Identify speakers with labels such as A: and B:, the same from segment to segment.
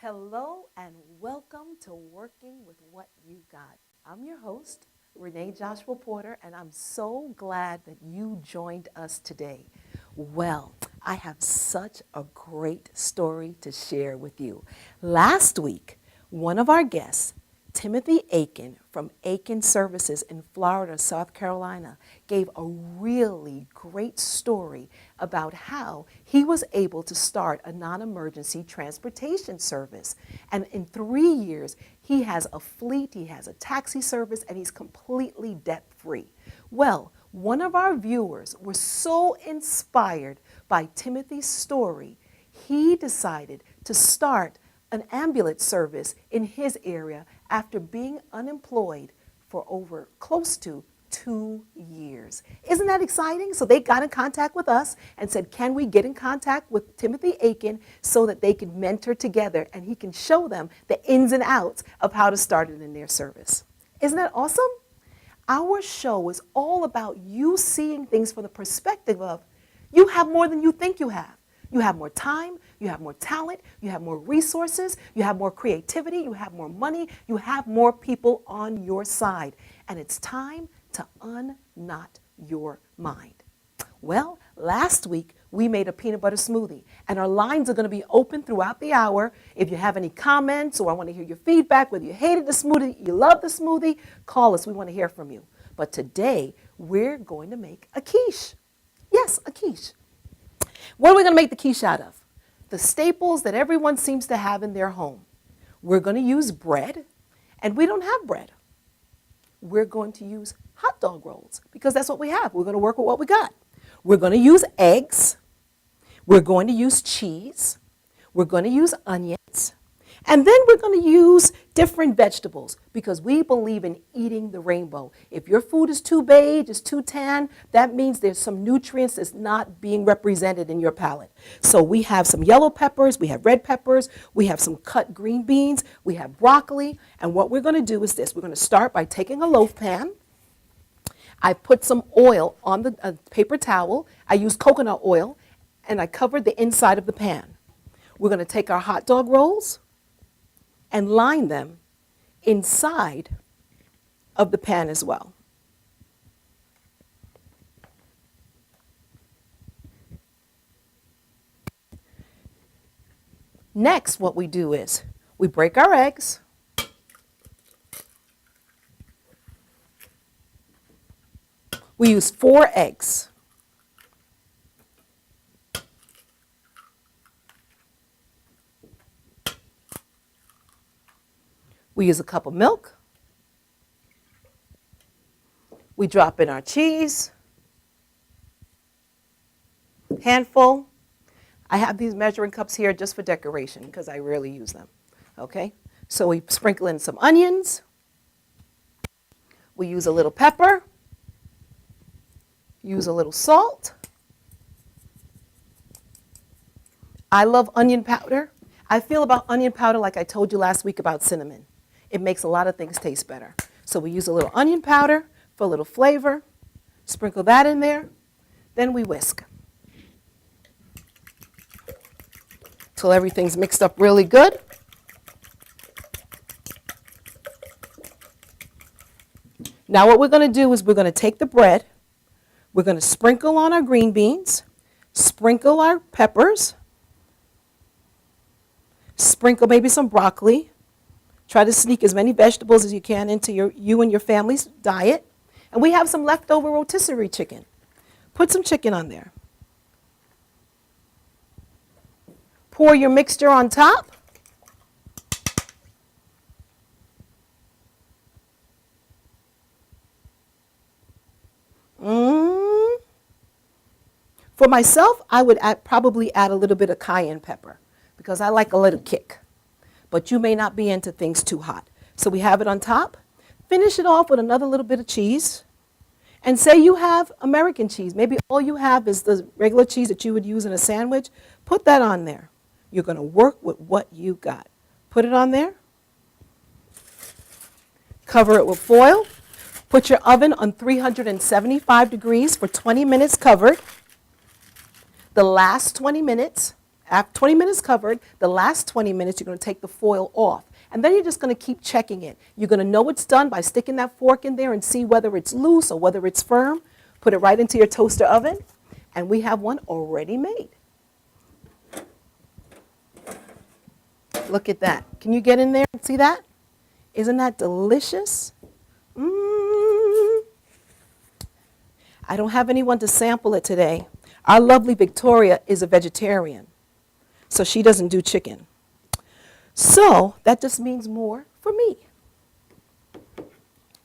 A: Hello and welcome to Working with What You Got. I'm your host, Renee Joshua Porter, and I'm so glad that you joined us today. Well, I have such a great story to share with you. Last week, one of our guests, Timothy Aiken from Aiken Services in Florida, South Carolina, gave a really great story about how he was able to start a non-emergency transportation service. And in 3 years, he has a fleet, he has a taxi service, and he's completely debt-free. Well, one of our viewers was so inspired by Timothy's story, he decided to start an ambulance service in his area after being unemployed for over close to 2 years. Isn't that exciting? So they got in contact with us and said, can we get in contact with Timothy Aiken so that they can mentor together and he can show them the ins and outs of how to start it in their service. Isn't that awesome? Our show is all about you seeing things from the perspective of you have more than you think you have. You have more time, you have more talent, you have more resources, you have more creativity, you have more money, you have more people on your side. And it's time to unknot your mind. Well, last week we made a peanut butter smoothie, and our lines are going to be open throughout the hour. If you have any comments or I want to hear your feedback, whether you hated the smoothie, you love the smoothie, call us. We want to hear from you. But today we're going to make a quiche. Yes, a quiche. What are we going to make the quiche out of? The staples that everyone seems to have in their home. We're going to use bread, and we don't have bread. We're going to use hot dog rolls because that's what we have. We're going to work with what we got. We're going to use eggs. We're going to use cheese. We're going to use onions. And then we're going to use different vegetables because we believe in eating the rainbow. If your food is too beige, it's too tan, that means there's some nutrients that's not being represented in your palate. So we have some yellow peppers, we have red peppers, we have some cut green beans, we have broccoli. And what we're going to do is this. We're going to start by taking a loaf pan. I put some oil on the paper towel. I use coconut oil, and I covered the inside of the pan. We're going to take our hot dog rolls and line them inside of the pan as well. Next, what we do is we break our eggs. We use 4 eggs. We use a cup of milk. We drop in our cheese. Handful. I have these measuring cups here just for decoration because I rarely use them. Okay? So we sprinkle in some onions. We use a little pepper. Use a little salt. I love onion powder. I feel about onion powder like I told you last week about cinnamon. It makes a lot of things taste better. So we use a little onion powder for a little flavor. Sprinkle that in there. Then we whisk till everything's mixed up really good. Now what we're going to do is we're going to take the bread. We're going to sprinkle on our green beans, sprinkle our peppers, sprinkle maybe some broccoli. Try to sneak as many vegetables as you can into you and your family's diet. And we have some leftover rotisserie chicken. Put some chicken on there. Pour your mixture on top. For myself, I would probably add a little bit of cayenne pepper because I like a little kick. But you may not be into things too hot. So we have it on top. Finish it off with another little bit of cheese. And say you have American cheese. Maybe all you have is the regular cheese that you would use in a sandwich. Put that on there. You're going to work with what you got. Put it on there. Cover it with foil. Put your oven on 375 degrees for 20 minutes covered. The last 20 minutes, After 20 minutes covered, the last 20 minutes you're going to take the foil off. And then you're just going to keep checking it. You're going to know it's done by sticking that fork in there and see whether it's loose or whether it's firm. Put it right into your toaster oven, and we have one already made. Look at that. Can you get in there and see that? Isn't that delicious? I don't have anyone to sample it today. Our lovely Victoria is a vegetarian, so she doesn't do chicken. So that just means more for me.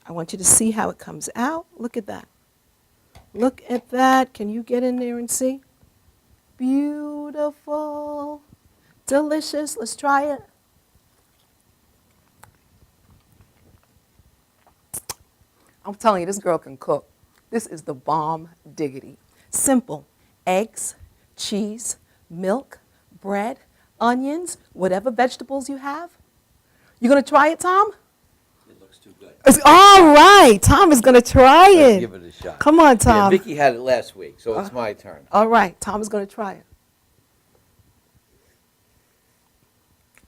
A: I want you to see how it comes out. Look at that. Look at that. Can you get in there and see? Beautiful. Delicious. Let's try it. I'm telling you, this girl can cook. This is the bomb diggity. Simple. Eggs, cheese, milk, bread, onions, whatever vegetables you have. You going to try it, Tom?
B: It looks too good.
A: All right. Tom is going to try
B: Let's
A: it.
B: give it a shot.
A: Come on, Tom.
B: Yeah, Vicky had it last week, so it's my turn.
A: All right. Tom is going to try it.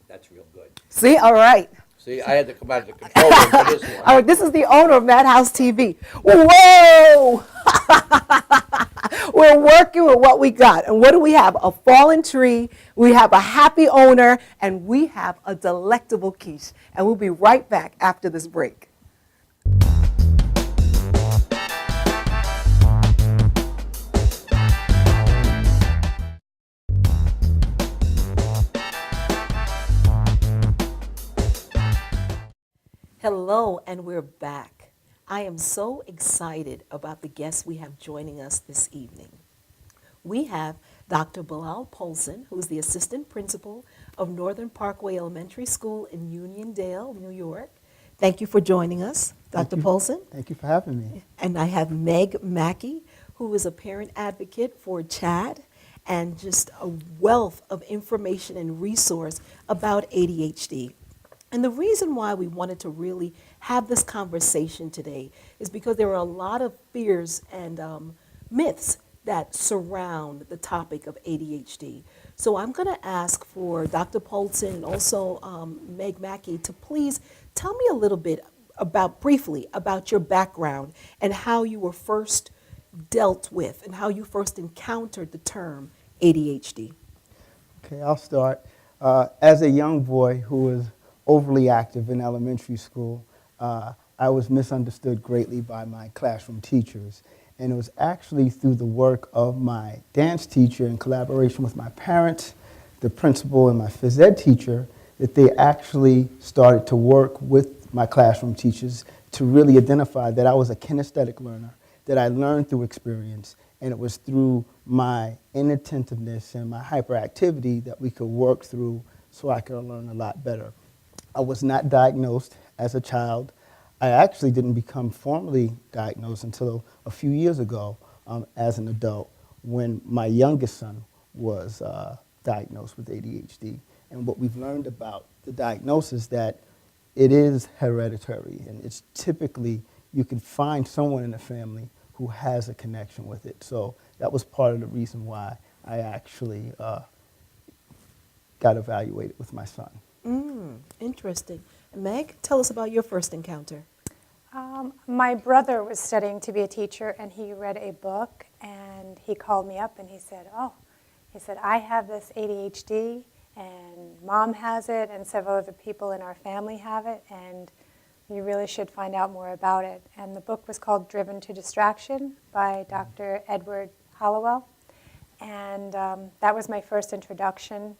B: That's real good.
A: See? All right.
B: See, I had to come out of the control room for this one.
A: All right. This is the owner of Madhouse TV. Whoa! We're working with what we got. And what do we have? A fallen tree. We have a happy owner. And we have a delectable quiche. And we'll be right back after this break. Hello, and we're back. I am so excited about the guests we have joining us this evening. We have Dr. Bilal Polson, who's the assistant principal of Northern Parkway Elementary School in Uniondale, New York. Thank you for joining us, Dr. Polson.
C: Thank you for having me.
A: And I have Meg Mackey, who is a parent advocate for Chad and just a wealth of information and resource about ADHD. And the reason why we wanted to really have this conversation today is because there are a lot of fears and myths that surround the topic of ADHD. So I'm going to ask for Dr. Polson and also Meg Mackey to please tell me a little bit briefly about your background and how you were first dealt with and how you first encountered the term ADHD.
C: Okay, I'll start. As a young boy who was overly active in elementary school, I was misunderstood greatly by my classroom teachers. And it was actually through the work of my dance teacher in collaboration with my parents, the principal, and my phys ed teacher that they actually started to work with my classroom teachers to really identify that I was a kinesthetic learner, that I learned through experience, and it was through my inattentiveness and my hyperactivity that we could work through so I could learn a lot better. I was not diagnosed as a child. I actually didn't become formally diagnosed until a few years ago as an adult when my youngest son was diagnosed with ADHD. And what we've learned about the diagnosis that it is hereditary, and it's typically you can find someone in the family who has a connection with it. So that was part of the reason why I actually got evaluated with my son.
A: Interesting. Meg, tell us about your first encounter.
D: My brother was studying to be a teacher, and he read a book, and he called me up, and he said, I have this ADHD, and Mom has it, and several other people in our family have it, and you really should find out more about it. And the book was called Driven to Distraction by Dr. Edward Hollowell, and that was my first introduction.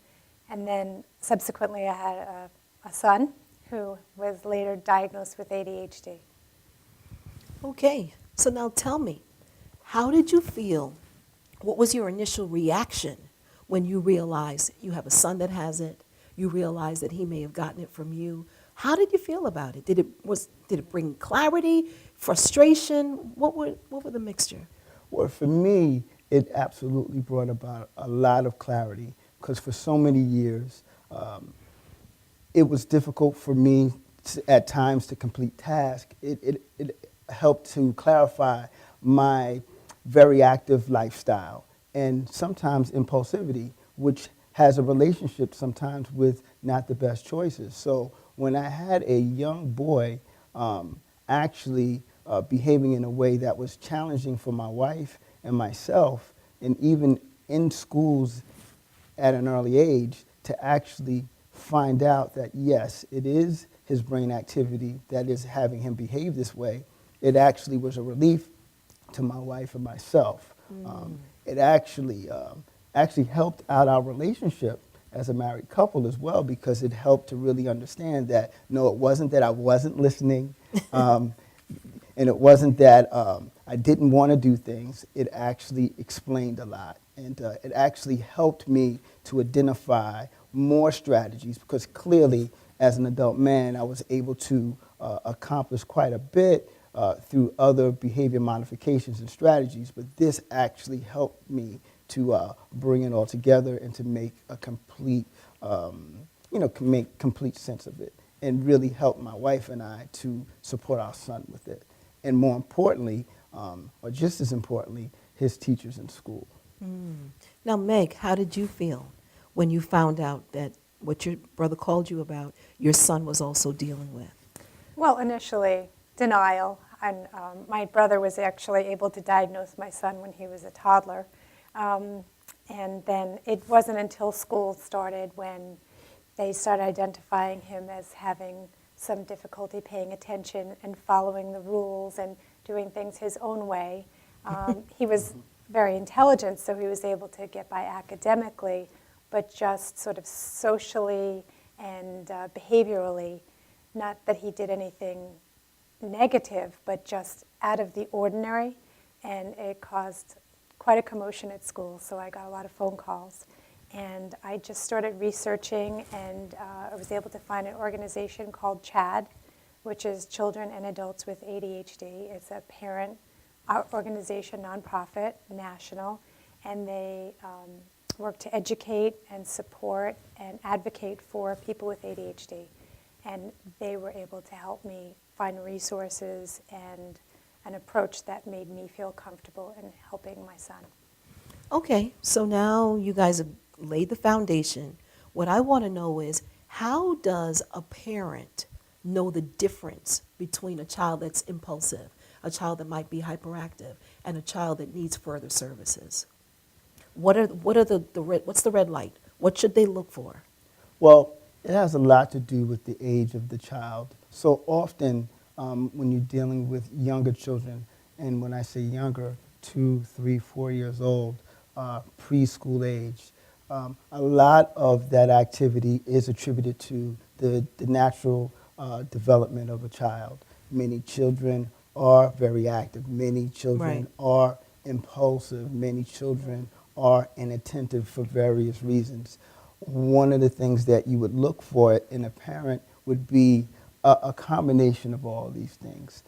D: And then subsequently I had a son who was later diagnosed with ADHD.
A: Okay, so now tell me, how did you feel? What was your initial reaction when you realized you have a son that has it? You realized that he may have gotten it from you. How did you feel about it? Did it bring clarity, frustration? What were the mixture?
C: Well, for me, it absolutely brought about a lot of clarity because for so many years, it was difficult for me at times to complete tasks. It helped to clarify my very active lifestyle and sometimes impulsivity, which has a relationship sometimes with not the best choices. So when I had a young boy actually behaving in a way that was challenging for my wife and myself, and even in schools at an early age, to actually find out that yes, it is his brain activity that is having him behave this way, it actually was a relief to my wife and myself. It actually helped out our relationship as a married couple as well, because it helped to really understand that no, it wasn't that I wasn't listening, and it wasn't that I didn't want to do things. It actually explained a lot, and it actually helped me to identify more strategies, because clearly, as an adult man, I was able to accomplish quite a bit through other behavior modifications and strategies, but this actually helped me to bring it all together and to make a complete, make complete sense of it, and really help my wife and I to support our son with it. And more importantly, or just as importantly, his teachers in school.
A: Now, Meg, how did you feel when you found out that what your brother called you about, your son was also dealing with?
D: Well, initially, denial. And my brother was actually able to diagnose my son when he was a toddler. And then it wasn't until school started when they started identifying him as having some difficulty paying attention and following the rules and doing things his own way. He was very intelligent, so he was able to get by academically, but just sort of socially and behaviorally, not that he did anything negative, but just out of the ordinary, and it caused quite a commotion at school, so I got a lot of phone calls. And I just started researching, and I was able to find an organization called CHAD, which is Children and Adults with ADHD. It's a parent organization, nonprofit, national, and they work to educate and support and advocate for people with ADHD. And they were able to help me find resources and an approach that made me feel comfortable in helping my son.
A: Okay, so now you guys have laid the foundation. What I want to know is, how does a parent know the difference between a child that's impulsive, a child that might be hyperactive, and a child that needs further services? What's the red light? What should they look for?
C: Well, it has a lot to do with the age of the child. So often, when you're dealing with younger children, and when I say younger, 2, 3, 4 years old, preschool age, a lot of that activity is attributed to the natural development of a child. Many children are very active. Many children are impulsive. Many children are inattentive for various reasons. One of the things that you would look for in a parent would be a combination of all these things.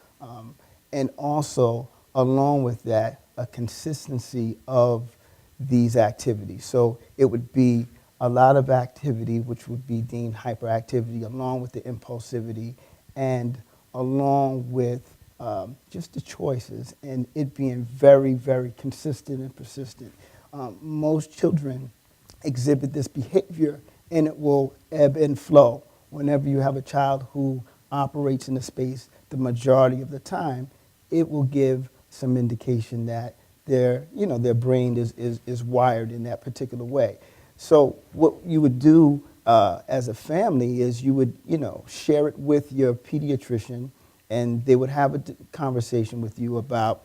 C: And also, along with that, a consistency of these activities. So it would be a lot of activity, which would be deemed hyperactivity, along with the impulsivity, and along with just the choices, and it being very, very consistent and persistent. Most children exhibit this behavior, and it will ebb and flow. Whenever you have a child who operates in a space the majority of the time, it will give some indication that their brain is wired in that particular way. So what you would do as a family is you would share it with your pediatrician, and they would have a conversation with you about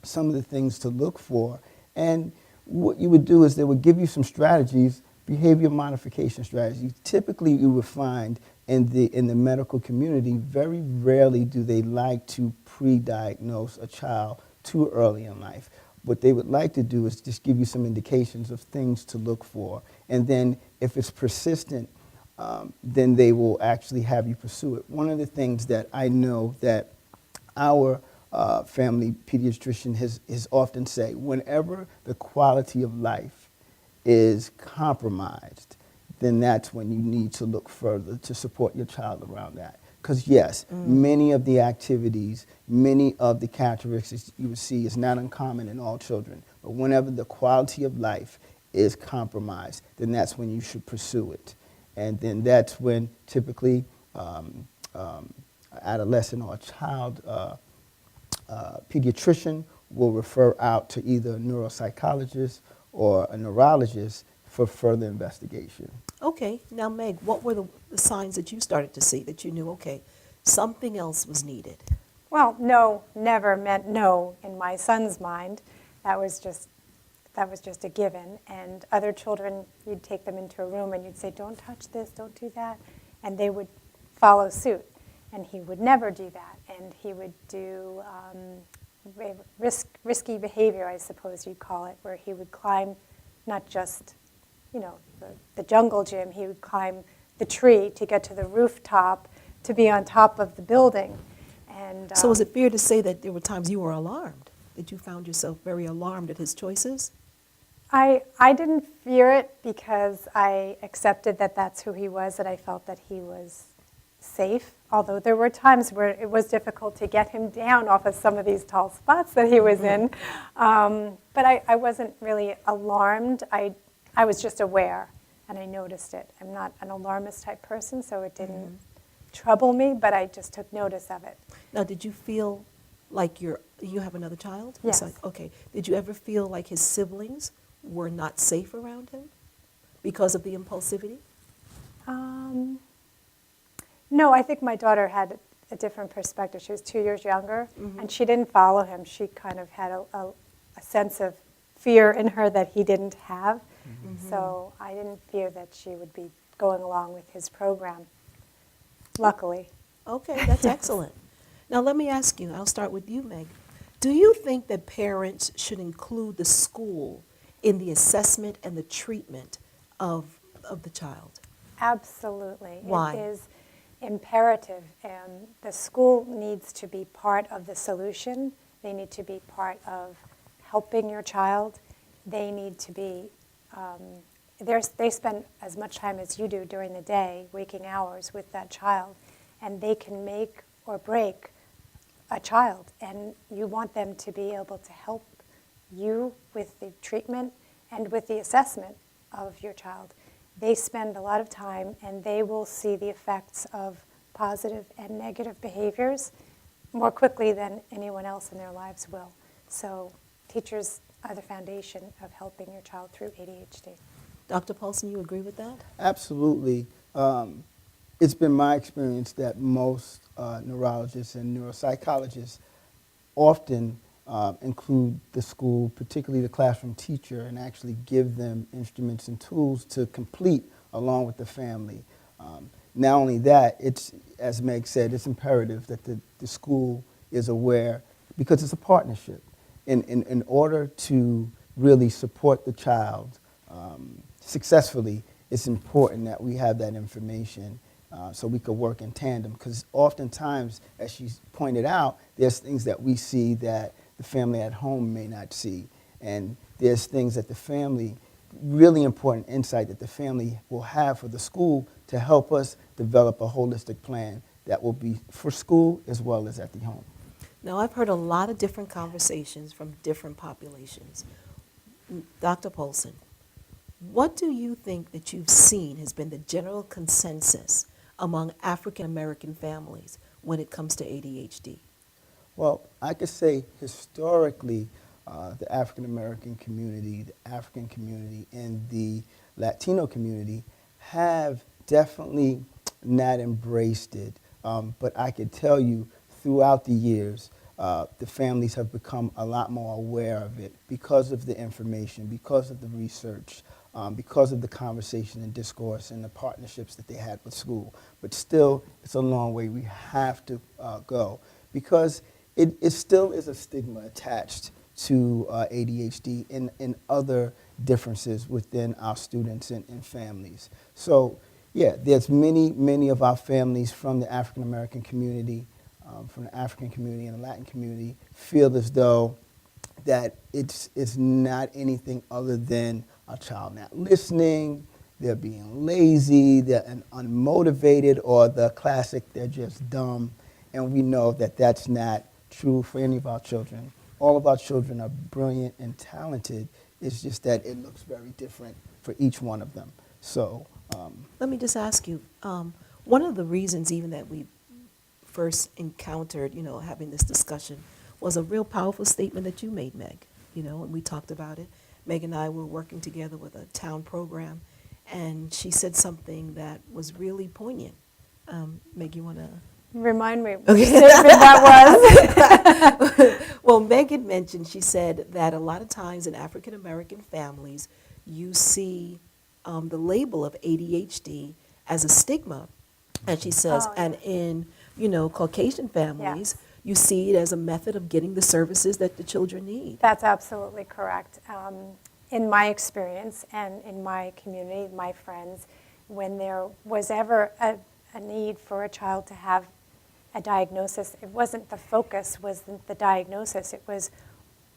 C: some of the things to look for. And what you would do is they would give you some strategies, behavior modification strategies. Typically, you would find in the medical community, very rarely do they like to pre-diagnose a child too early in life. What they would like to do is just give you some indications of things to look for. And then if it's persistent, then they will actually have you pursue it. One of the things that I know that our family pediatrician has often say, whenever the quality of life is compromised, then that's when you need to look further to support your child around that. Because yes, many of the activities, many of the characteristics you would see is not uncommon in all children. But whenever the quality of life is compromised, then that's when you should pursue it. And then that's when typically an adolescent or a child pediatrician will refer out to either a neuropsychologist or a neurologist for further investigation.
A: Okay, now Meg, what were the signs that you started to see that you knew, okay, something else was needed?
D: Well, no never meant no in my son's mind. That was just a given. And other children, you'd take them into a room and you'd say, don't touch this, don't do that. And they would follow suit. And he would never do that. And he would do risky behavior, I suppose you'd call it, where he would climb not just, the jungle gym, he would climb the tree to get to the rooftop, to be on top of the building. And
A: So is it fair to say that there were times you were alarmed, that you found yourself very alarmed at his choices?
D: I didn't fear it because I accepted that that's who he was, that I felt that he was safe, although there were times where it was difficult to get him down off of some of these tall spots that he was in. But I wasn't really alarmed. I was just aware, and I noticed it. I'm not an alarmist type person, so it didn't trouble me, but I just took notice of it.
A: Now, did you feel like you have another child?
D: Yes.
A: Okay. Did you ever feel like his siblings were not safe around him because of the impulsivity?
D: No, I think my daughter had a different perspective. She was 2 years younger, and she didn't follow him. She kind of had a sense of fear in her that he didn't have. So I didn't fear that she would be going along with his program, luckily.
A: Okay, that's excellent. Now, let me ask you, I'll start with you, Meg. Do you think that parents should include the school in the assessment and the treatment of the child?
D: Absolutely.
A: Why?
D: It is imperative. The school needs to be part of the solution. They need to be part of helping your child. They need to be, they spend as much time as you do during the day, waking hours with that child, and they can make or break a child. And you want them to be able to help you with the treatment and with the assessment of your child. They spend a lot of time, and they will see the effects of positive and negative behaviors more quickly than anyone else in their lives will. So teachers are the foundation of helping your child through ADHD.
A: Dr. Paulson, you agree with that?
C: Absolutely. It's been my experience that most neurologists and neuropsychologists often include the school, particularly the classroom teacher, and actually give them instruments and tools to complete along with the family. Not only that, it's, as Meg said, it's imperative that the school is aware, because it's a partnership. In order to really support the child successfully, it's important that we have that information so we could work in tandem. Because oftentimes, as she pointed out, there's things that we see that the family at home may not see. And there's things that the family, really important insight that the family will have for the school to help us develop a holistic plan that will be for school as well as at the home.
A: Now, I've heard a lot of different conversations from different populations. Dr. Paulson, what do you think that you've seen has been the general consensus among African American families when it comes to ADHD?
C: Well, I could say historically, the African American community, the African community, and the Latino community have definitely not embraced it. But I could tell you throughout the years, the families have become a lot more aware of it because of the information, because of the research, because of the conversation and discourse and the partnerships that they had with school. But still, it's a long way we have to go, because it still is a stigma attached to ADHD and other differences within our students and families. So yeah, there's many of our families from the African American community, from the African community and the Latin community, feel as though that it's not anything other than a child not listening, they're being lazy, they're unmotivated, or the classic, they're just dumb. And we know that that's not true for any of our children. All of our children are brilliant and talented. It's just that it looks very different for each one of them. So,
A: Let me just ask you, one of the reasons even that we first encountered, having this discussion was a real powerful statement that you made, Meg, and we talked about it. Meg and I were working together with a town program, and she said something that was really poignant. Meg, you want to?
D: Remind me which statement that was.
A: Well, Meg had mentioned, she said that a lot of times in African American families, you see the label of ADHD as a stigma. And she says,
D: Oh, yeah.
A: and in, Caucasian families, you see it as a method of getting the services that the children need.
D: That's absolutely correct. In my experience and in my community, my friends, when there was ever a need for a child to have a diagnosis, it wasn't the focus, wasn't the diagnosis, it was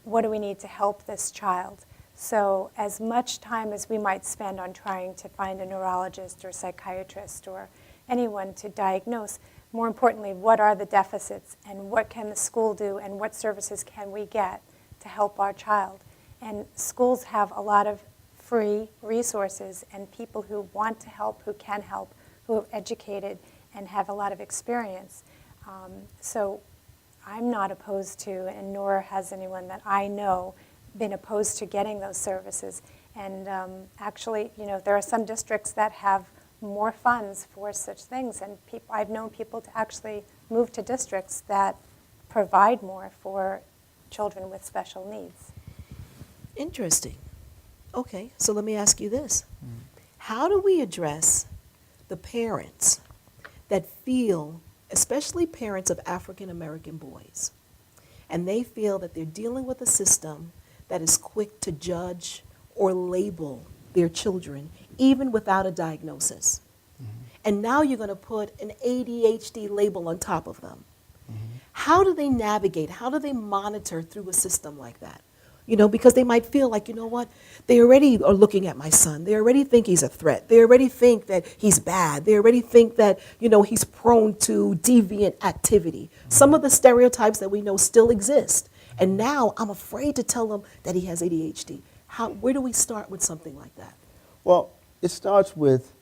D: what do we need to help this child? So as much time as we might spend on trying to find a neurologist or psychiatrist or anyone to diagnose, more importantly, what are the deficits and what can the school do and what services can we get to help our child? And schools have a lot of free resources and people who want to help, who can help, who are educated and have a lot of experience. So I'm not opposed to, and nor has anyone that I know been opposed to getting those services. And actually, there are some districts that have more funds for such things, and I've known people to actually move to districts that provide more for children with special needs.
A: Interesting. Okay, so let me ask you this. How do we address the parents that feel, especially parents of African American boys, and they feel that they're dealing with a system that is quick to judge or label their children, even without a diagnosis? And now you're going to put an ADHD label on top of them. How do they navigate? How do they monitor through a system like that? Because they might feel like, what? They already are looking at my son. They already think he's a threat. They already think that he's bad. They already think that, he's prone to deviant activity. Some of the stereotypes that we know still exist. And now I'm afraid to tell them that he has ADHD. Where do we start with something like that?
C: well, it starts with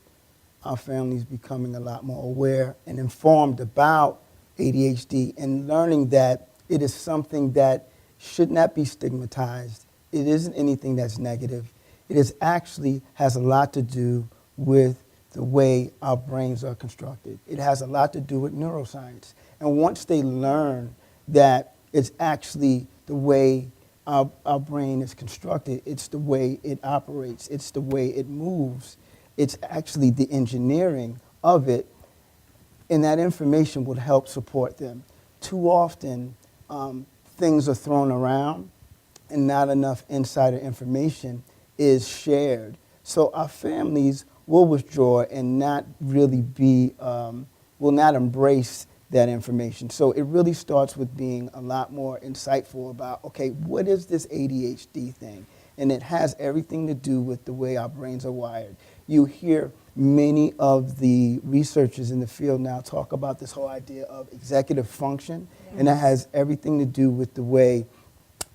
C: our families becoming a lot more aware and informed about ADHD and learning that it is something that should not be stigmatized. It isn't anything that's negative. It is actually has a lot to do with the way our brains are constructed. It has a lot to do with neuroscience. And once they learn that it's actually the way our brain is constructed, it's the way it operates, it's the way it moves, it's actually the engineering of it, and that information would help support them. Too often, things are thrown around and not enough insider information is shared. So our families will withdraw and not really will not embrace that information. So it really starts with being a lot more insightful about, okay, what is this ADHD thing? And it has everything to do with the way our brains are wired. You hear many of the researchers in the field now talk about this whole idea of executive function, and that has everything to do with the way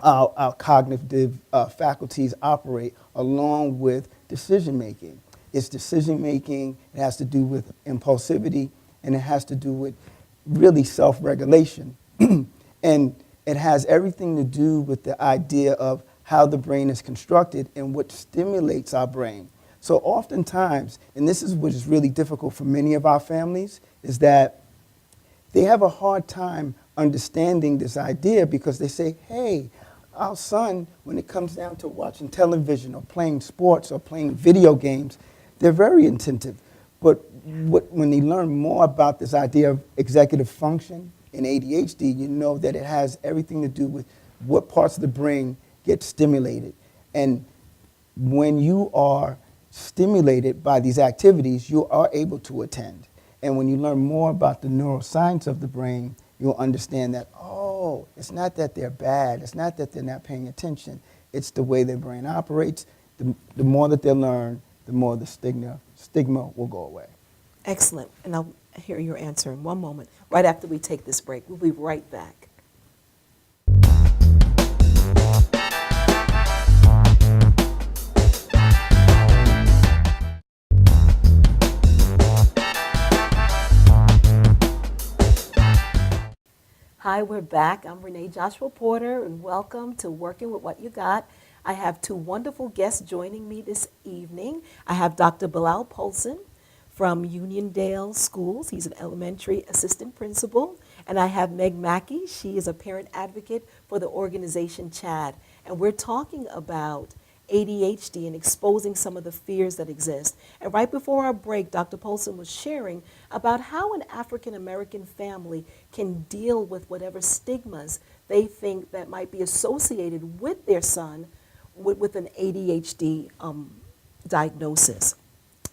C: our cognitive faculties operate along with decision making. It's decision making, it has to do with impulsivity, and it has to do with really self-regulation. And it has everything to do with the idea of how the brain is constructed and what stimulates our brain. So oftentimes, and this is what is really difficult for many of our families, is that they have a hard time understanding this idea because they say, hey, our son, when it comes down to watching television or playing sports or playing video games, they're very attentive. But when they learn more about this idea of executive function and ADHD, you know that it has everything to do with what parts of the brain get stimulated. And when you are stimulated by these activities, you are able to attend. And when you learn more about the neuroscience of the brain, you'll understand that, oh, it's not that they're bad. It's not that they're not paying attention. It's the way their brain operates. The more that they learn, the more the stigma will go away.
A: Excellent. And I'll hear your answer in one moment, right after we take this break. We'll be right back. Hi, we're back. I'm Renee Joshua Porter, and welcome to Working with What You Got. I have two wonderful guests joining me this evening. I have Dr. Bilal Polson from Uniondale Schools. He's an elementary assistant principal. And I have Meg Mackey. She is a parent advocate for the organization CHAD. And we're talking about ADHD and exposing some of the fears that exist. And right before our break, Dr. Polson was sharing about how an African American family can deal with whatever stigmas they think that might be associated with their son with an ADHD diagnosis.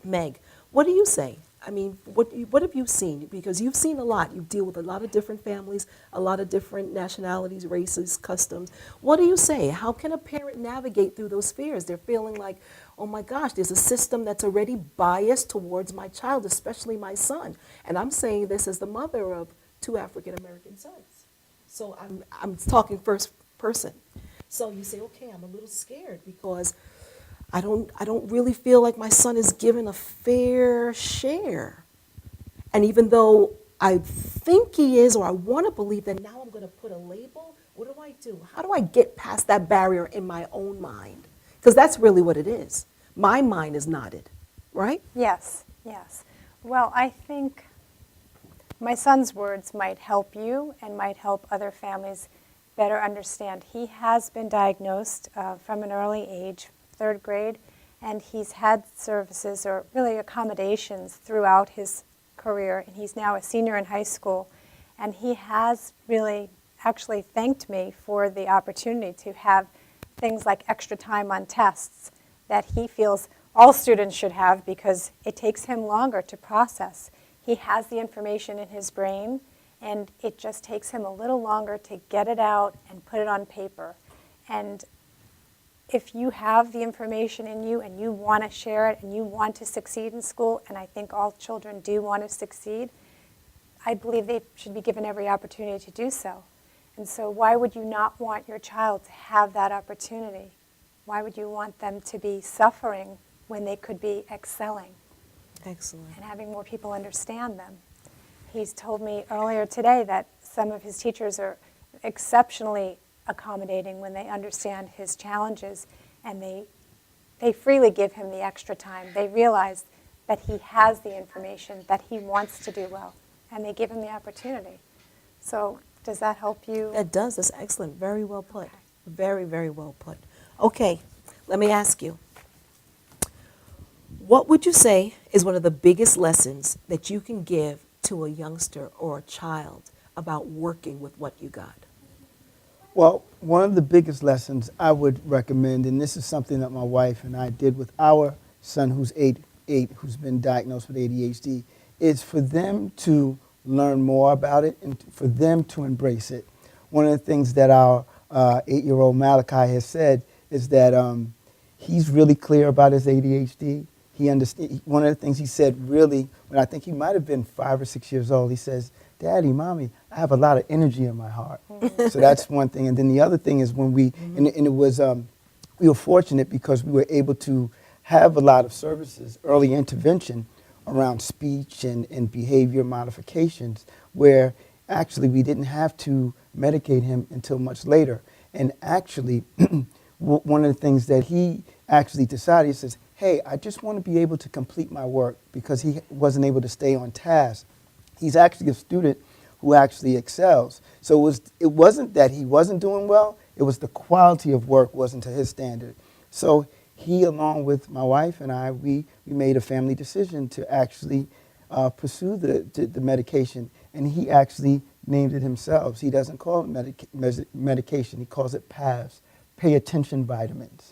A: Meg, what do you say? I mean, what have you seen? Because you've seen a lot. You deal with a lot of different families, a lot of different nationalities, races, customs. What do you say? How can a parent navigate through those fears? They're feeling like, oh my gosh, there's a system that's already biased towards my child, especially my son. And I'm saying this as the mother of two African American sons. So I'm talking first person. So you say, okay, I'm a little scared because I don't really feel like my son is given a fair share. And even though I think he is, or I want to believe that, now I'm going to put a label, what do I do? How do I get past that barrier in my own mind? Because that's really what it is. My mind is knotted, right?
D: Yes, yes. Well, I think my son's words might help you and might help other families better understand. He has been diagnosed from an early age, third grade, and he's had services or really accommodations throughout his career, and he's now a senior in high school. And he has really actually thanked me for the opportunity to have things like extra time on tests that he feels all students should have because it takes him longer to process. He has the information in his brain, and it just takes him a little longer to get it out and put it on paper. And if you have the information in you and you want to share it and you want to succeed in school, and I think all children do want to succeed, I believe they should be given every opportunity to do so. And so why would you not want your child to have that opportunity? Why would you want them to be suffering when they could be excelling?
A: Excellent.
D: And having more people understand them. He's told me earlier today that some of his teachers are exceptionally accommodating when they understand his challenges, and they freely give him the extra time. They realize that he has the information, that he wants to do well, and they give him the opportunity. So does that help you?
A: That does. That's excellent. Very well put. Very, very well put. Okay, let me ask you. What would you say is one of the biggest lessons that you can give to a youngster or a child about working with what you got?
C: Well, one of the biggest lessons I would recommend, and this is something that my wife and I did with our son who's eight, who's been diagnosed with ADHD, is for them to learn more about it and for them to embrace it. One of the things that our 8-year-old Malachi has said is that he's really clear about his ADHD. One of the things he said really, when I think he might have been 5 or 6 years old, he says, Daddy, Mommy, I have a lot of energy in my heart. So that's one thing. And then the other thing is when and it was, we were fortunate because we were able to have a lot of services, early intervention around speech and behavior modifications, where actually we didn't have to medicate him until much later. And actually, one of the things that he actually decided, he says, hey, I just want to be able to complete my work because he wasn't able to stay on task. He's actually a student who actually excels. So it wasn't that he wasn't doing well, it was the quality of work wasn't to his standard. So he, along with my wife and I, we made a family decision to actually pursue the medication. And he actually named it himself. He doesn't call it medication, he calls it PAVs, pay attention vitamins.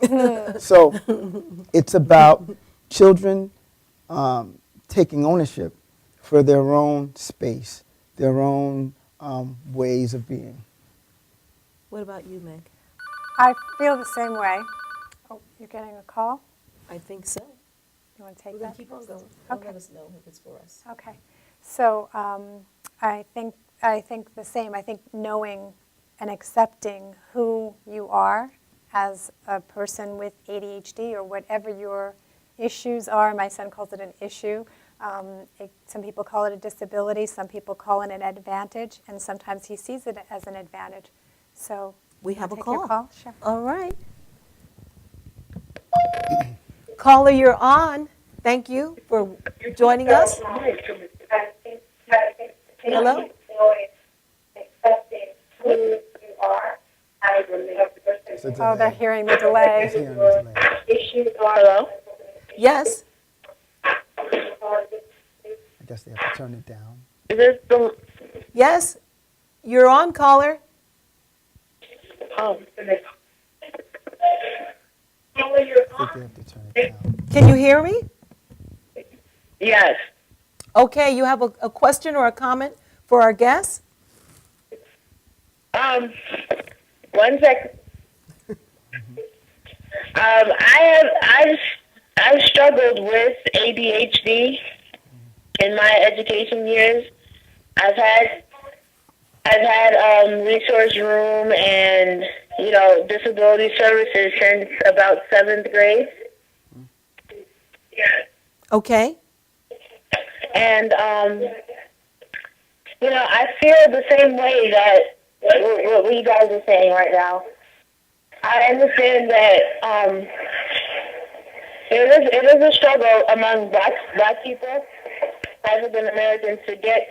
C: So it's about children taking ownership for their own space, their own ways of being.
A: What about you, Meg?
D: I feel the same way. Oh, you're getting a call?
A: I think so.
D: You want to take
A: We're going
D: that?
A: to keep on going.
D: Okay.
A: Let us know if it's for us.
D: Okay. So I think the same. I think knowing and accepting who you are as a person with ADHD or whatever your issues are. My son calls it an issue, Some people call it a disability, some people call it an advantage, and sometimes he sees it as an advantage. So
A: We have a
D: take your
A: call.
D: call? Sure.
A: All right. Caller, you're on. Thank you for joining us. Hello?
C: It's a
D: Oh, they're
C: delay.
D: hearing the delay.
C: It's hearing the delay.
E: Hello?
A: Yes.
C: I guess they have to turn it down.
E: Is this the,
A: Yes. You're on, caller.
E: oh,
C: I think they have to turn it down.
A: Can you hear me?
E: yes.
A: Okay, you have a question or a comment for our guest?
E: One sec. I've struggled with ADHD in my education years. I've had resource room and disability services since about 7th grade.
A: Okay.
E: And I feel the same way that what you guys are saying right now. I understand that it is a struggle among black people, African Americans, to get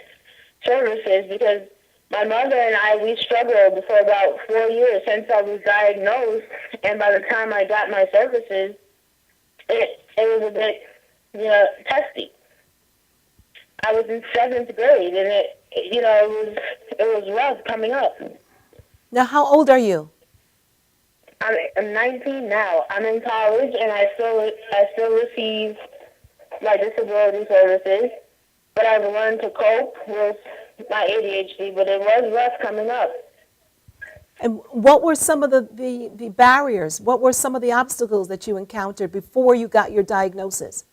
E: services because my mother and I, we struggled for about 4 years since I was diagnosed, and by the time I got my services, it was a bit, testy. I was in 7th grade, and it was rough coming up.
A: Now, how old are you?
E: I'm 19 now. I'm in college, and I still receive my disability services, but I've learned to cope with my ADHD, but it was rough coming up.
A: And what were some of the barriers? What were some of the obstacles that you encountered before you got your diagnosis?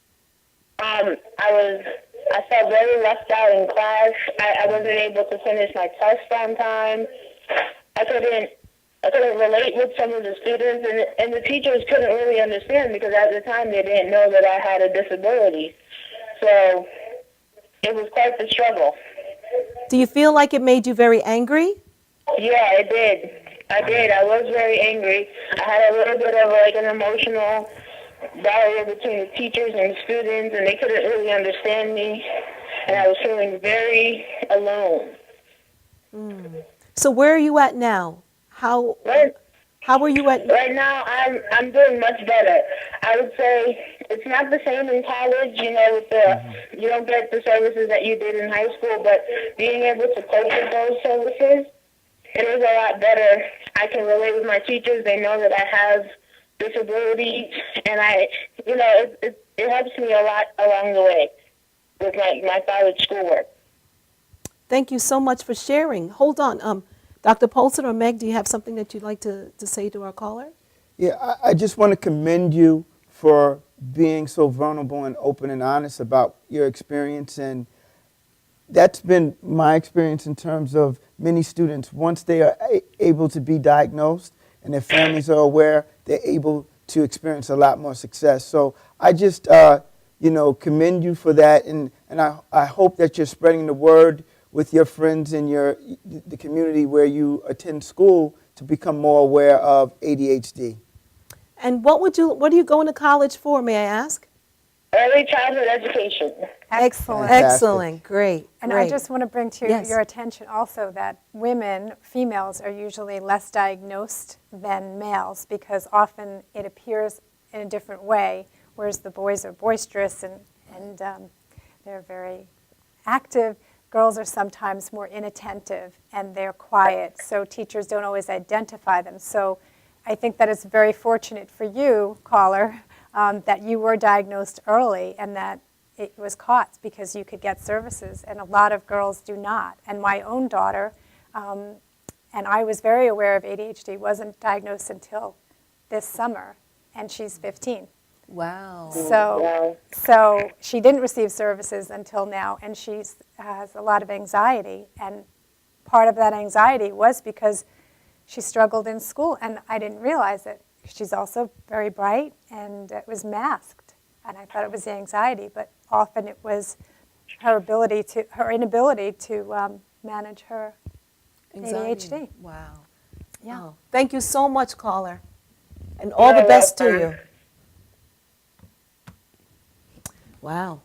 E: I felt very left out in class. I wasn't able to finish my test on time. I couldn't relate with some of the students, and the teachers couldn't really understand because at the time they didn't know that I had a disability. So it was quite the struggle.
A: Do you feel like it made you very angry?
E: Yeah, it did. I did. I was very angry. I had a little bit of an emotional barrier between the teachers and the students, and they couldn't really understand me, and I was feeling very alone.
A: So where are you at now? How are you at?
E: Right now, I'm doing much better. I would say it's not the same in college, with you don't get the services that you did in high school, but being able to cope with those services, it is a lot better. I can relate with my teachers. They know that I have disabilities, and it helps me a lot along the way with my college schoolwork.
A: Thank you so much for sharing. Hold on. Dr. Polson or Meg, do you have something that you'd like to say to our caller?
C: Yeah, I just want to commend you for being so vulnerable and open and honest about your experience. And that's been my experience in terms of many students. Once they are able to be diagnosed and their families are aware, they're able to experience a lot more success. So I just, commend you for that. And I hope that you're spreading the word with your friends in the community where you attend school to become more aware of ADHD.
A: And what are you going to college for, may I ask?
E: Early childhood education.
D: Excellent.
C: Fantastic.
A: Excellent. Great.
D: And
A: great.
D: I just want to bring to
A: Yes.
D: your attention also that females, are usually less diagnosed than males because often it appears in a different way, whereas the boys are boisterous and they're very active. Girls are sometimes more inattentive and they're quiet, so teachers don't always identify them. So I think that it's very fortunate for you, caller, that you were diagnosed early and that it was caught because you could get services, and a lot of girls do not. And my own daughter, and I was very aware of ADHD, wasn't diagnosed until this summer, and she's 15.
A: Wow.
D: So she didn't receive services until now, and she has a lot of anxiety. And part of that anxiety was because she struggled in school, and I didn't realize it. She's also very bright, and it was masked. And I thought it was the anxiety, but often it was her inability to manage her
A: Anxiety.
D: ADHD.
A: Wow.
D: Yeah.
A: Oh, thank you so much, caller. And all the
E: You're
A: best to
E: welcome.
A: you. Wow.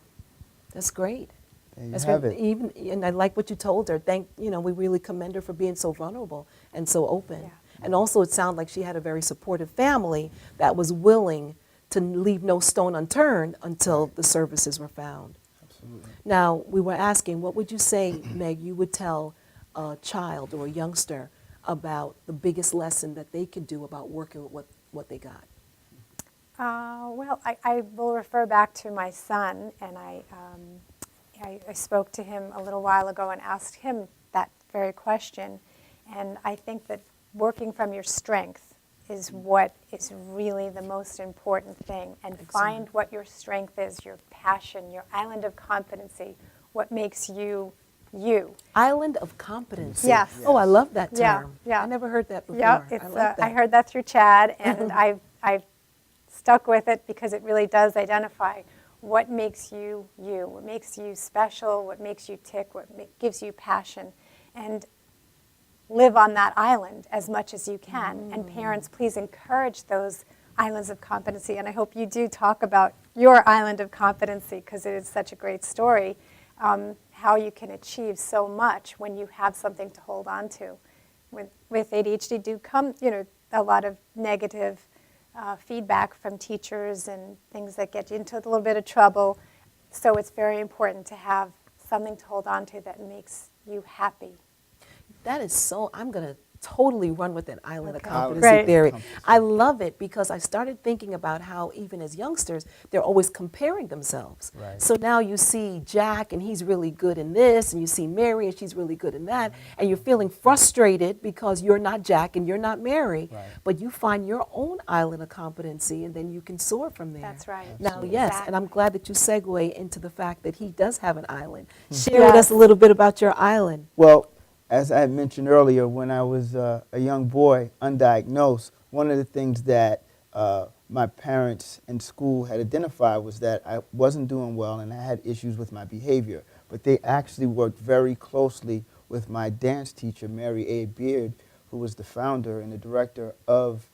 A: That's great.
C: There you
A: That's
C: have
A: great.
C: it.
A: Even, and I like what you told her. We really commend her for being so vulnerable and so open.
D: Yeah.
A: And also it sounded like she had a very supportive family that was willing to leave no stone unturned until the services were found.
C: Absolutely.
A: Now, we were asking, what would you say, Meg, you would tell a child or a youngster about the biggest lesson that they could do about working with what they got?
D: Well, I will refer back to my son, and I spoke to him a little while ago and asked him that very question. And I think that working from your strength is what is really the most important thing. And find what your strength is, your passion, your island of competency, what makes you you.
A: Island of competency.
D: Yes.
A: Oh, I love that term.
D: Yeah, yeah.
A: I never heard that before.
D: Yeah,
A: I like that.
D: I heard that through Chad, and I've stuck with it because it really does identify what makes you you, what makes you special, what makes you tick, what gives you passion, and live on that island as much as you can. And parents, please encourage those islands of competency, and I hope you do talk about your island of competency because it is such a great story, how you can achieve so much when you have something to hold on to. With ADHD do come, a lot of negative feedback from teachers and things that get you into a little bit of trouble. So it's very important to have something to hold on to that makes you happy.
A: That is so, I'm going to totally run with that island of
D: Okay.
A: competency
D: Great.
A: theory. I love it because I started thinking about how even as youngsters, they're always comparing themselves.
C: Right.
A: So now you see Jack and he's really good in this, and you see Mary and she's really good in that, and you're feeling frustrated because you're not Jack and you're not Mary,
C: Right.
A: but you find your own island of competency and then you can soar from there.
D: That's right.
A: Now, yes, and I'm
D: Exactly.
A: glad that you segue into the fact that he does have an island. Share with us
D: Yes.
A: a little bit about your island.
C: Well, as I had mentioned earlier, when I was a young boy, undiagnosed, one of the things that my parents and school had identified was that I wasn't doing well and I had issues with my behavior. But they actually worked very closely with my dance teacher, Mary A. Beard, who was the founder and the director of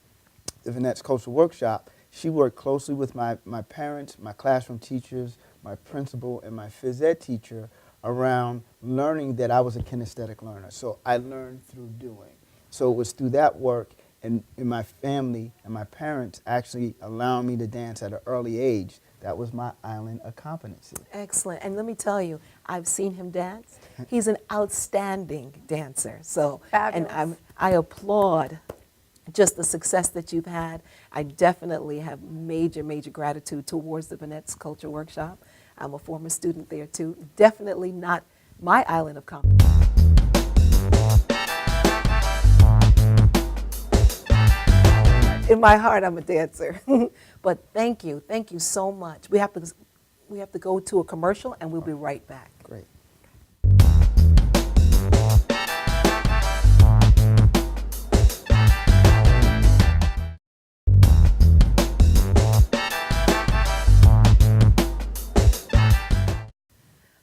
C: the Vanette's Cultural Workshop. She worked closely with my parents, my classroom teachers, my principal, and my phys ed teacher around learning that I was a kinesthetic learner. So I learned through doing. So it was through that work and in my family and my parents actually allowing me to dance at an early age. That was my island of competency.
A: Excellent. And let me tell you, I've seen him dance. He's an outstanding dancer. So, and
D: Fabulous.
A: I applaud just the success that you've had. I definitely have major, major gratitude towards the Vanette's Culture Workshop. I'm a former student there too. Definitely not my island of competence. In my heart, I'm a dancer. But thank you so much. We have to go to a commercial, and we'll be right back.
C: Great.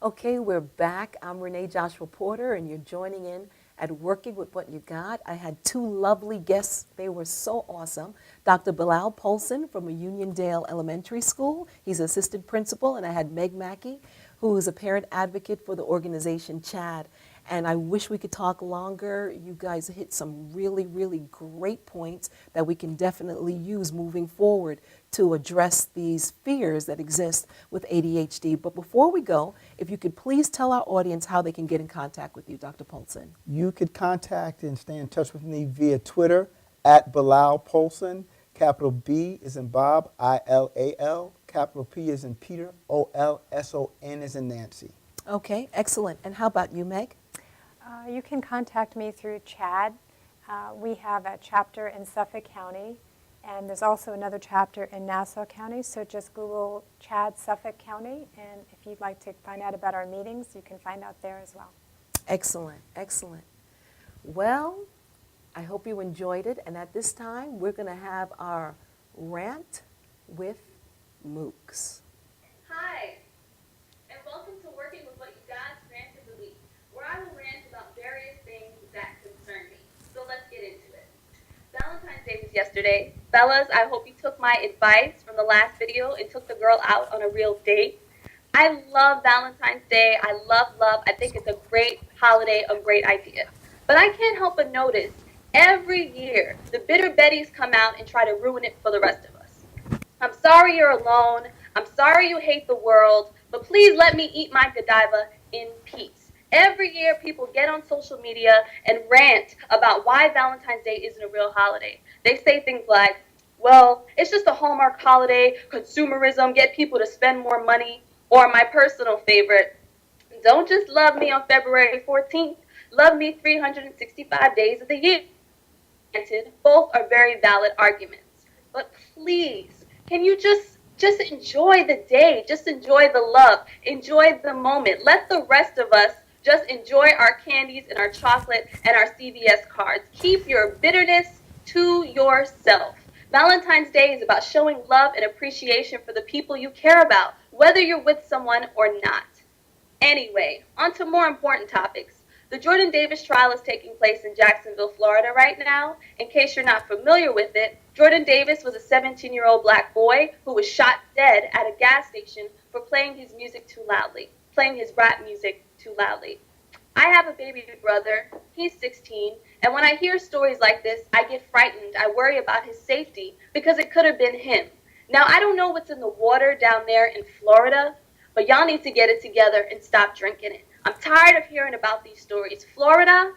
A: Okay, we're back. I'm Renee Joshua Porter, and you're joining in at Working with What You Got. I had two lovely guests. They were so awesome. Dr. Bilal Polson from Uniondale Elementary School. He's assistant principal. And I had Meg Mackey, who is a parent advocate for the organization CHAD. And I wish we could talk longer. You guys hit some really, really great points that we can definitely use moving forward to address these fears that exist with ADHD. But before we go, if you could please tell our audience how they can get in contact with you, Dr. Polson.
C: You could contact and stay in touch with me via Twitter at Bilal Polson. Capital B is in Bob, I-L-A-L. Capital P is in Peter, O-L-S-O-N is in Nancy.
A: Okay, excellent. And how about you, Meg?
D: You can contact me through CHAD. We have a chapter in Suffolk County, and there's also another chapter in Nassau County, so just Google CHAD Suffolk County, and if you'd like to find out about our meetings, you can find out there as well.
A: Excellent, excellent. Well, I hope you enjoyed it, and at this time, we're going to have our rant with MOOCs.
F: yesterday. Fellas, I hope you took my advice from the last video and took the girl out on a real date. I love Valentine's Day. I love. I think it's a great holiday, a great idea. But I can't help but notice every year the bitter Betties come out and try to ruin it for the rest of us. I'm sorry you're alone. I'm sorry you hate the world. But please let me eat my Godiva in peace. Every year people get on social media and rant about why Valentine's Day isn't a real holiday. They say things like, well, it's just a Hallmark holiday, consumerism, get people to spend more money. Or my personal favorite, don't just love me on February 14th, love me 365 days of the year. Granted, both are very valid arguments. But please, can you just enjoy the day, just enjoy the love, enjoy the moment. Let the rest of us just enjoy our candies and our chocolate and our CVS cards. Keep your bitterness to yourself. Valentine's Day is about showing love and appreciation for the people you care about, whether you're with someone or not. Anyway, on to more important topics. The Jordan Davis trial is taking place in Jacksonville, Florida right now. In case you're not familiar with it, Jordan Davis was a 17-year-old black boy who was shot dead at a gas station for playing his rap music too loudly. I have a baby brother. He's 16. And when I hear stories like this, I get frightened. I worry about his safety because it could have been him. Now, I don't know what's in the water down there in Florida, but y'all need to get it together and stop drinking it. I'm tired of hearing about these stories. Florida,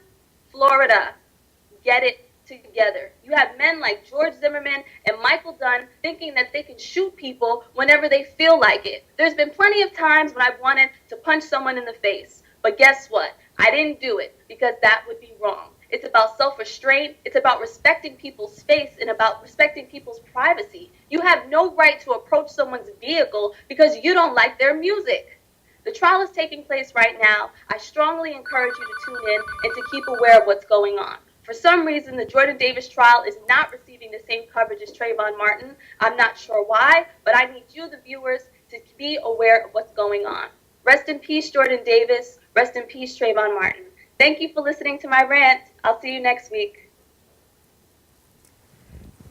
F: get it together. You have men like George Zimmerman and Michael Dunn thinking that they can shoot people whenever they feel like it. There's been plenty of times when I've wanted to punch someone in the face. But guess what? I didn't do it because that would be wrong. It's about self-restraint. It's about respecting people's space and about respecting people's privacy. You have no right to approach someone's vehicle because you don't like their music. The trial is taking place right now. I strongly encourage you to tune in and to keep aware of what's going on. For some reason, the Jordan Davis trial is not receiving the same coverage as Trayvon Martin. I'm not sure why, but I need you, the viewers, to be aware of what's going on. Rest in peace, Jordan Davis. Rest in peace, Trayvon Martin. Thank you for listening to my rant. I'll see you next week.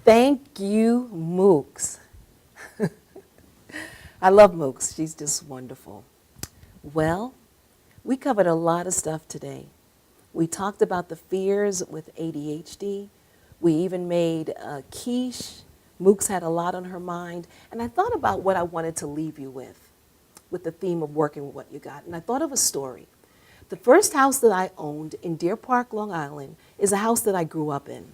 A: Thank you, Mooks. I love Mooks. She's just wonderful. Well, we covered a lot of stuff today. We talked about the fears with ADHD. We even made quiche. Mooks had a lot on her mind. And I thought about what I wanted to leave you with the theme of working with what you got. And I thought of a story. The first house that I owned in Deer Park, Long Island, is a house that I grew up in.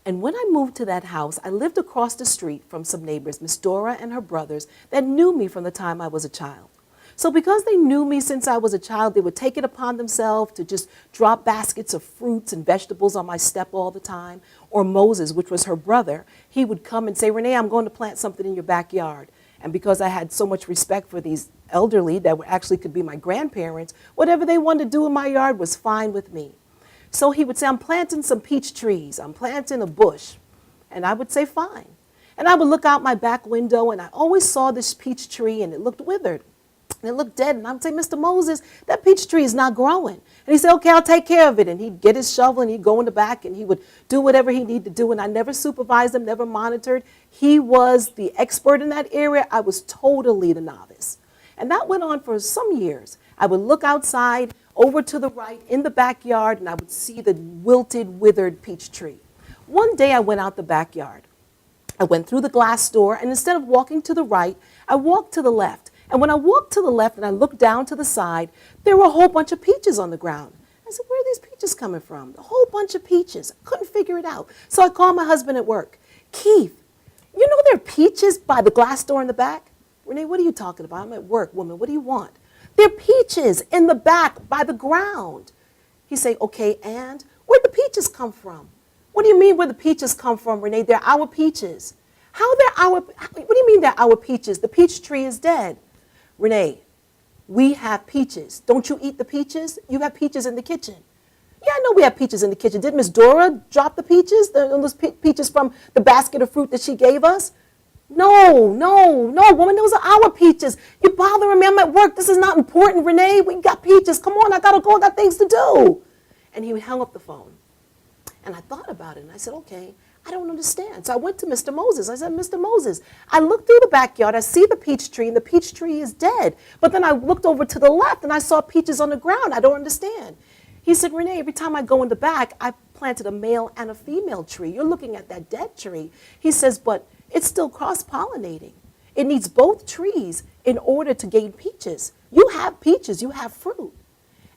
A: And when I moved to that house, I lived across the street from some neighbors, Miss Dora and her brothers, that knew me from the time I was a child. So because they knew me since I was a child, they would take it upon themselves to just drop baskets of fruits and vegetables on my step all the time. Or Moses, which was her brother, he would come and say, Renee, I'm going to plant something in your backyard. And because I had so much respect for these elderly that actually could be my grandparents, whatever they wanted to do in my yard was fine with me. So he would say, I'm planting some peach trees. I'm planting a bush. And I would say, fine. And I would look out my back window, and I always saw this peach tree, and it looked withered. And it looked dead. And I would say, Mr. Moses, that peach tree is not growing. And he said, okay, I'll take care of it. And he'd get his shovel, and he'd go in the back, and he would do whatever he needed to do. And I never supervised him, never monitored. He was the expert in that area. I was totally the novice. And that went on for some years. I would look outside over to the right in the backyard, and I would see the wilted, withered peach tree. One day I went out the backyard. I went through the glass door, and instead of walking to the right, I walked to the left. And when I walked to the left and I looked down to the side, there were a whole bunch of peaches on the ground. I said, where are these peaches coming from? A whole bunch of peaches. I couldn't figure it out. So I called my husband at work. Keith, you know there are peaches by the glass door in the back? Renee, what are you talking about? I'm at work, woman. What do you want? There are peaches in the back by the ground. He said, okay, and where'd the peaches come from? What do you mean where the peaches come from, Renee? They're our peaches. What do you mean they're our peaches? The peach tree is dead. Renee, we have peaches. Don't you eat the peaches? You have peaches in the kitchen. Yeah, I know we have peaches in the kitchen. Did Miss Dora drop the peaches, those peaches from the basket of fruit that she gave us? No, woman, those are our peaches. You're bothering me. I'm at work. This is not important, Renee. We got peaches. Come on, I got to go. I got things to do. And he hung up the phone. And I thought about it, and I said, okay, I don't understand. So I went to Mr. Moses. I said, Mr. Moses, I looked through the backyard. I see the peach tree, and the peach tree is dead. But then I looked over to the left, and I saw peaches on the ground. I don't understand. He said, Renee, every time I go in the back, I planted a male and a female tree. You're looking at that dead tree. He says, but it's still cross-pollinating. It needs both trees in order to gain peaches. You have peaches. You have fruit.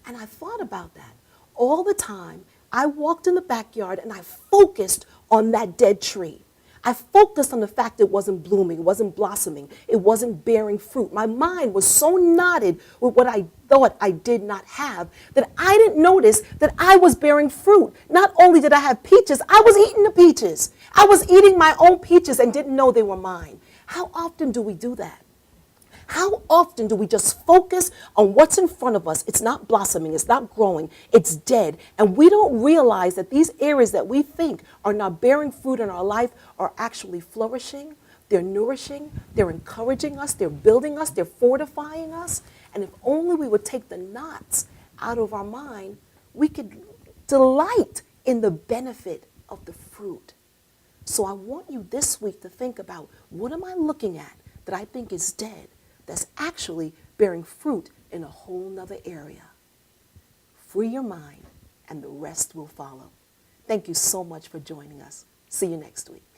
A: And I thought about that all the time. I walked in the backyard and I focused on that dead tree. I focused on the fact it wasn't blooming, it wasn't blossoming, it wasn't bearing fruit. My mind was so knotted with what I thought I did not have that I didn't notice that I was bearing fruit. Not only did I have peaches, I was eating the peaches. I was eating my own peaches and didn't know they were mine. How often do we do that? How often do we just focus on what's in front of us? It's not blossoming, it's not growing, it's dead. And we don't realize that these areas that we think are not bearing fruit in our life are actually flourishing. They're nourishing, they're encouraging us, they're building us, they're fortifying us. And if only we would take the knots out of our mind, we could delight in the benefit of the fruit. So I want you this week to think about, what am I looking at that I think is dead, that's actually bearing fruit in a whole nother area? Free your mind, and the rest will follow. Thank you so much for joining us. See you next week.